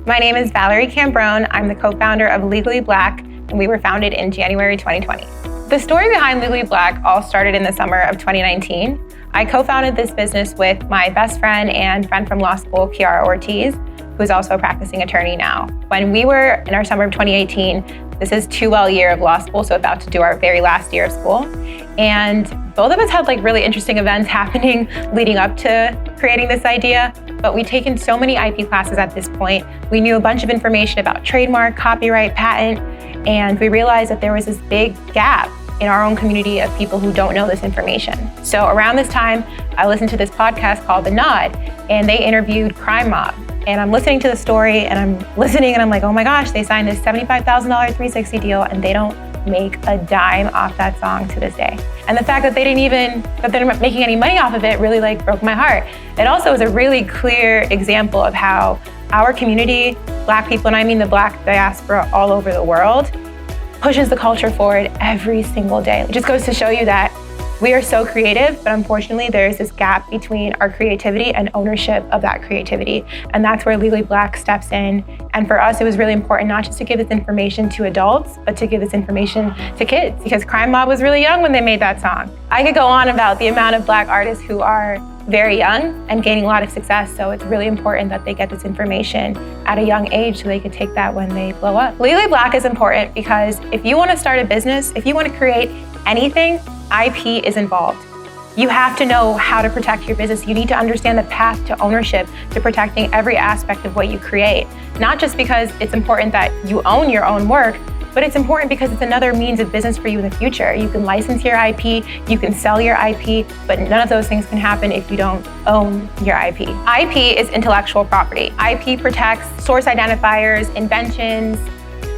My name is Valerie Cambrone. I'm the co-founder of Legally Black, and we were founded in January 2020. The story behind Legally Black all started in the summer of 2019. I co-founded this business with my best friend and friend from law school, Kiara Ortiz, who is also a practicing attorney now. When we were in our summer of 2018, this is 2L year of law school, so about to do our very last year of school. And both of us had really interesting events happening leading up to creating this idea, but we'd taken so many IP classes at this point. We knew a bunch of information about trademark, copyright, patent, and we realized that there was this big gap in our own community of people who don't know this information. So around this time, I listened to this podcast called The Nod, and they interviewed Crime Mob. And I'm listening to the story, and I'm like, oh my gosh, they signed this $75,000 360 deal, and they don't make a dime off that song to this day. And the fact that they're not making any money off of it really broke my heart. It also is a really clear example of how our community, Black people, and I mean the Black diaspora all over the world, pushes the culture forward every single day. It just goes to show you that we are so creative, but unfortunately there's this gap between our creativity and ownership of that creativity. And that's where Legally Black steps in. And for us, it was really important not just to give this information to adults, but to give this information to kids, because Crime Mob was really young when they made that song. I could go on about the amount of Black artists who are very young and gaining a lot of success, so it's really important that they get this information at a young age so they can take that when they blow up. Legally Black is important because if you want to start a business, if you want to create anything, IP is involved. You have to know how to protect your business. You need to understand the path to ownership, to protecting every aspect of what you create. Not just because it's important that you own your own work, but it's important because it's another means of business for you in the future. You can license your IP, you can sell your IP, but none of those things can happen if you don't own your IP. IP is intellectual property. IP protects source identifiers, inventions,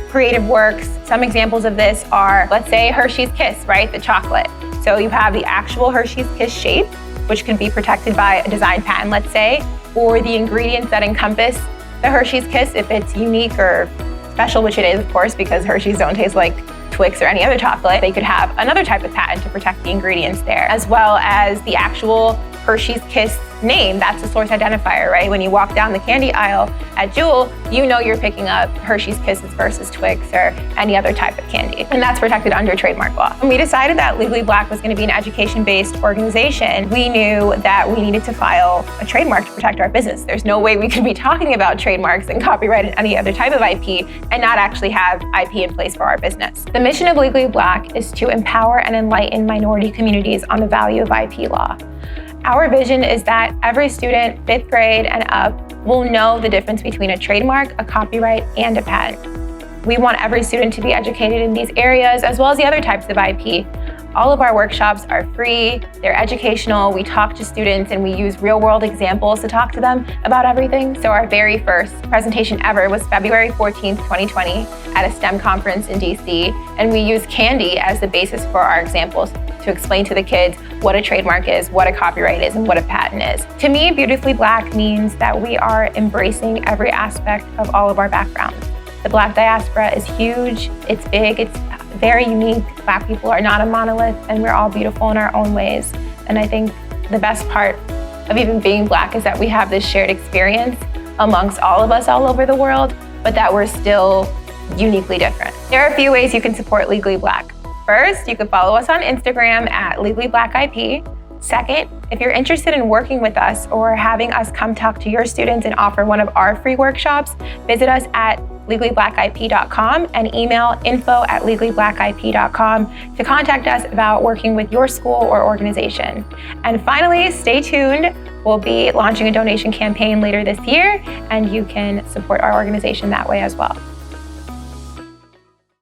creative works. Some examples of this are, let's say Hershey's Kiss, right? The chocolate. So you have the actual Hershey's Kiss shape, which can be protected by a design patent, let's say, or the ingredients that encompass the Hershey's Kiss, if it's unique or special, which it is, of course, because Hershey's don't taste like Twix or any other chocolate. They could have another type of patent to protect the ingredients there, as well as the actual Hershey's Kiss name. That's a source identifier, right? When you walk down the candy aisle at Jewel, you know you're picking up Hershey's Kisses versus Twix or any other type of candy. And that's protected under trademark law. When we decided that Legally Black was going to be an education-based organization, we knew that we needed to file a trademark to protect our business. There's no way we could be talking about trademarks and copyright and any other type of IP and not actually have IP in place for our business. The mission of Legally Black is to empower and enlighten minority communities on the value of IP law. Our vision is that every student, 5th grade and up, will know the difference between a trademark, a copyright, and a patent. We want every student to be educated in these areas, as well as the other types of IP. All of our workshops are free, they're educational, we talk to students and we use real-world examples to talk to them about everything. So our very first presentation ever was February 14th, 2020 at a STEM conference in DC, and we used candy as the basis for our examples to explain to the kids what a trademark is, what a copyright is, and what a patent is. To me, Beautifully Black means that we are embracing every aspect of all of our backgrounds. The Black diaspora is huge, it's big, it's very unique. Black people are not a monolith, and we're all beautiful in our own ways. And I think the best part of even being Black is that we have this shared experience amongst all of us all over the world, but that we're still uniquely different. There are a few ways you can support Legally Black. First, you can follow us on Instagram at Legally Black IP. Second, if you're interested in working with us or having us come talk to your students and offer one of our free workshops, visit us at legallyblackip.com and email info@legallyblackip.com to contact us about working with your school or organization. And finally, stay tuned. We'll be launching a donation campaign later this year, and you can support our organization that way as well.